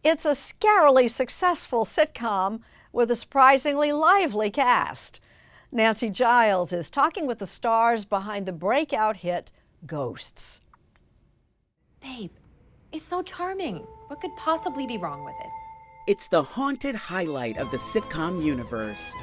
It's a scarily successful sitcom with a surprisingly lively cast. Nancy Giles is talking with the stars behind the breakout hit Ghosts. Babe, it's so charming. What could possibly be wrong with it? It's the haunted highlight of the sitcom universe.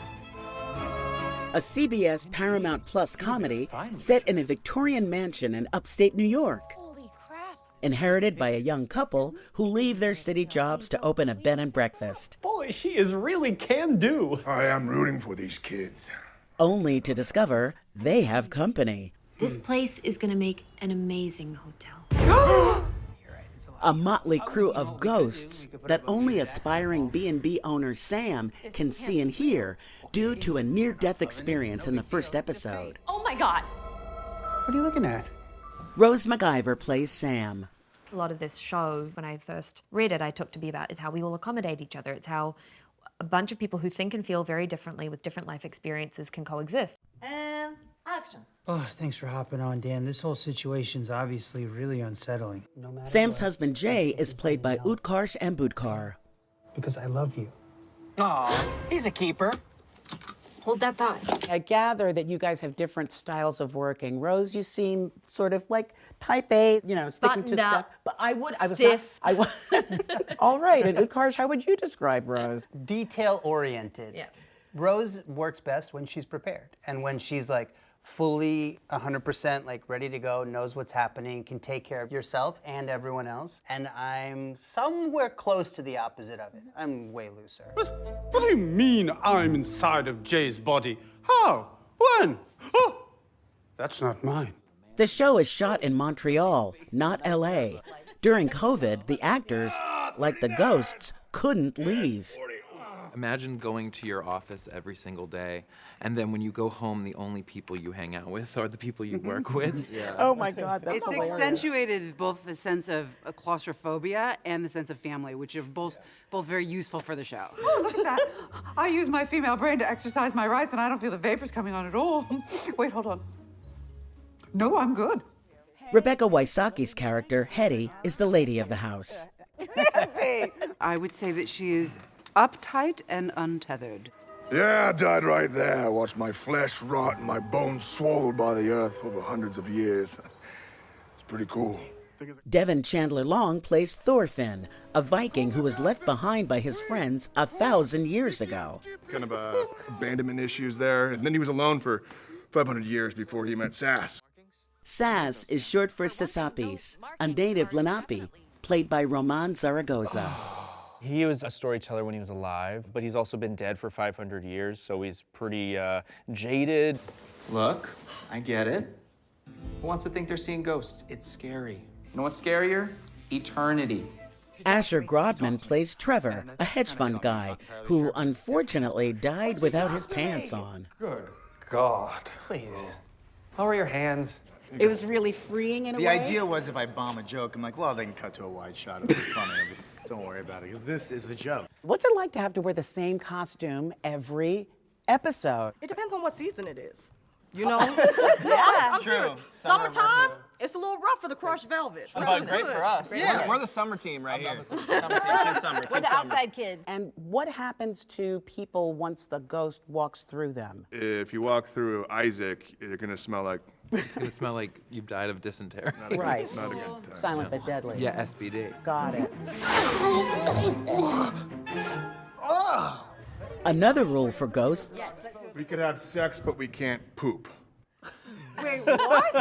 A CBS Paramount Plus comedy set in a Victorian mansion in upstate New York. Holy crap. Inherited by a young couple who leave their city jobs to open a bed and breakfast. Boy, she is really can-do. I am rooting for these kids. Only to discover they have company. This place is gonna make an amazing hotel. A motley crew of ghosts that only aspiring B&B owner Sam can see and hear due to a near-death experience in the first episode. Oh my God. What are you looking at? Rose McIver plays Sam. A lot of this show, when I first read it, I took to be about it's how we all accommodate each other. It's how a bunch of people who think and feel very differently with different life experiences can coexist. And action. Oh, thanks for hopping on, Dan. This whole situation's obviously really unsettling. No matter Sam's what, husband Jay is played by Utkarsh Ambudkar. because I love you. Aw, he's a keeper. Hold that thought. I gather that you guys have different styles of working. Rose, you seem sort of like type A, you know, sticking to Buttoned up, stuff. But I was not. stiff. All right, and Utkarsh, how would you describe Rose? Detail-oriented. Yeah. Rose works best when she's prepared and when she's like fully 100% like ready to go, knows what's happening, can take care of yourself and everyone else. And I'm somewhere close to the opposite of it. I'm way looser. What do you mean I'm inside of Jay's body? How? When? Oh, that's not mine. The show is shot in Montreal, not LA. During COVID, the actors, like the ghosts, couldn't leave. Imagine going to your office every single day, and then when you go home, the only people you hang out with are the people you work with. Yeah. Oh my God, that's It's hilarious. accentuated both the sense of claustrophobia and the sense of family, which are both very useful for the show. Oh, look at that. I use my female brain to exercise my rights, and I don't feel the vapors coming on at all. Wait, hold on. No, I'm good. Rebecca Wisocki's character, Hetty, is the lady of the house. Nancy! I would say that she is uptight and untethered. Yeah, I died right there. I watched my flesh rot and my bones swallowed by the earth over hundreds of years. It's pretty cool. Devan Chandler Long plays Thorfinn, a Viking who was left behind by his friends 1,000 years ago. Kind of abandonment issues there. And then he was alone for 500 years before he met Sass. Sass is short for Sasapis, a native Lenape, played by Román Zaragoza. He was a storyteller when he was alive, but he's also been dead for 500 years, so he's pretty jaded. Look, I get it. Who wants to think they're seeing ghosts? It's scary. You know what's scarier? Eternity. Asher Grodman plays Trevor, a hedge fund guy, who unfortunately died without his pants on. Good God. Please. Lower your hands. It was really freeing in a way. The idea was if I bomb a joke, I'm like, well, they can cut to a wide shot. It'll be funny. Don't worry about it, because this is a joke. What's it like to have to wear the same costume every episode? It depends on what season it is. You know? Yeah, I'm true. serious. Summertime, it's a little rough for the crushed velvet. But great for us. Yeah. We're the summer team right here. Summer team, Team Summer. We're the outside kids. And what happens to people once the ghost walks through them? If you walk through Isaac, you're going to smell like... It's gonna smell like you died of dysentery. Right. Not a good time. Silent but deadly. Yeah, SBD. Got it. Another rule for ghosts. We could have sex, but we can't poop. Wait, what?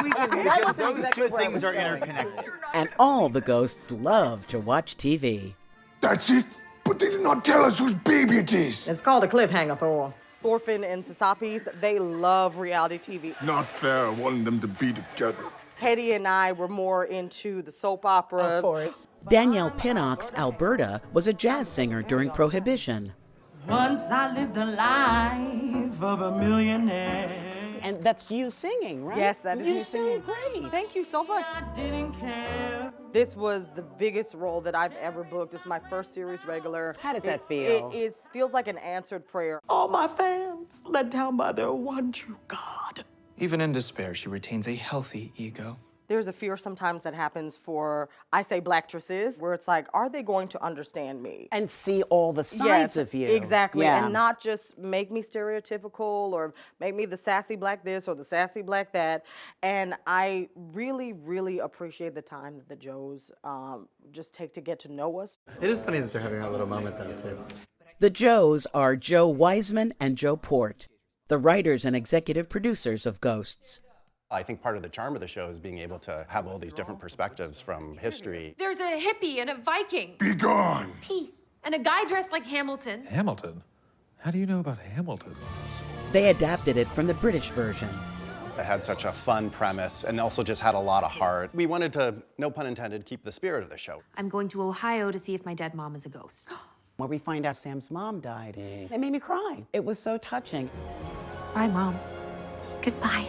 Because those two things are interconnected. And all the ghosts love to watch TV. That's it? But they did not tell us whose baby it is. It's called a cliffhanger, Thor. Thorfinn and Sasapis, they love reality TV. Not fair. I wanted them to be together. Hetty and I were more into the soap operas. Of course. Danielle Pinnock's Alberta was a jazz singer during Prohibition. Once I lived a life of a millionaire. And that's you singing, right? Yes, that is me You singing. sing great. Thank you so much. I didn't care. This was the biggest role that I've ever booked. This is my first series regular. How does that feel? It feels like an answered prayer. All my fans let down by their one true God. Even in despair, she retains a healthy ego. There's a fear sometimes that happens for, I say, blackstresses, where it's like, are they going to understand me? And see all the sides of you. Exactly, Yeah. and not just make me stereotypical or make me the sassy black this or the sassy black that. And I really, really appreciate the time that the Joes just take to get to know us. It is funny that they're having that little moment though, too. The Joes are Joe Wiseman and Joe Port, the writers and executive producers of Ghosts. I think part of the charm of the show is being able to have all these different perspectives from history. There's a hippie and a Viking. Be gone! Peace. And a guy dressed like Hamilton. Hamilton? How do you know about Hamilton? They adapted it from the British version. It had such a fun premise and also just had a lot of heart. We wanted to, no pun intended, keep the spirit of the show. I'm going to Ohio to see if my dead mom is a ghost. Where we find out Sam's mom died. It made me cry. It was so touching. Bye, Mom. Goodbye.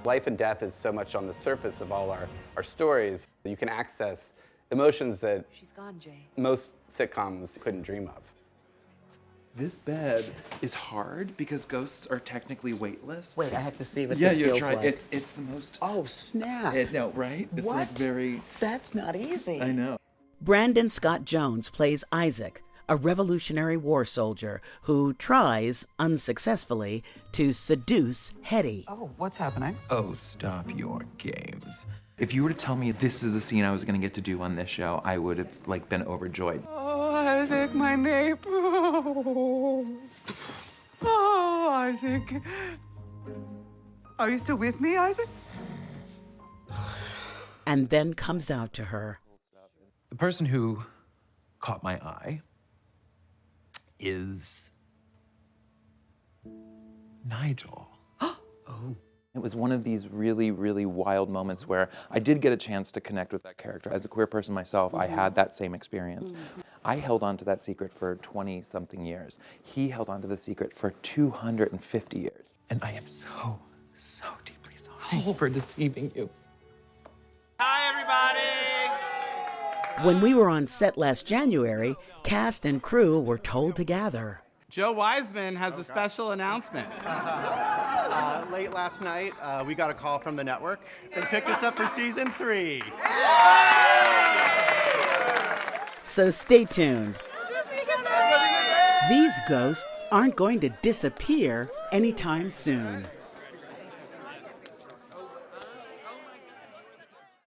Life and death is so much on the surface of all our stories. You can access emotions that She's gone, Jay. most sitcoms couldn't dream of. This bed is hard because ghosts are technically weightless. Wait, I have to see what Yeah, this you feels try. like. It's the most. Oh, snap. No, right? It's What? like very. That's not easy. I know. Brandon Scott Jones plays Isaac, a Revolutionary War soldier who tries, unsuccessfully, to seduce Hetty. Oh, what's happening? Oh, stop your games. If you were to tell me this is a scene I was going to get to do on this show, I would have been overjoyed. Oh, Isaac, my name. Oh, Isaac. Are you still with me, Isaac? And then comes out to her. The person who caught my eye is Nigel. Oh. It was one of these really, really wild moments where I did get a chance to connect with that character. As a queer person myself, I had that same experience. I held on to that secret for 20-something years. He held on to the secret for 250 years. And I am so deeply sorry for deceiving you. Hi, everybody! When we were on set last January, cast and crew were told to gather. Joe Wiseman has a special announcement. Late last night, we got a call from the network. They picked us up for season 3. So stay tuned. These ghosts aren't going to disappear anytime soon.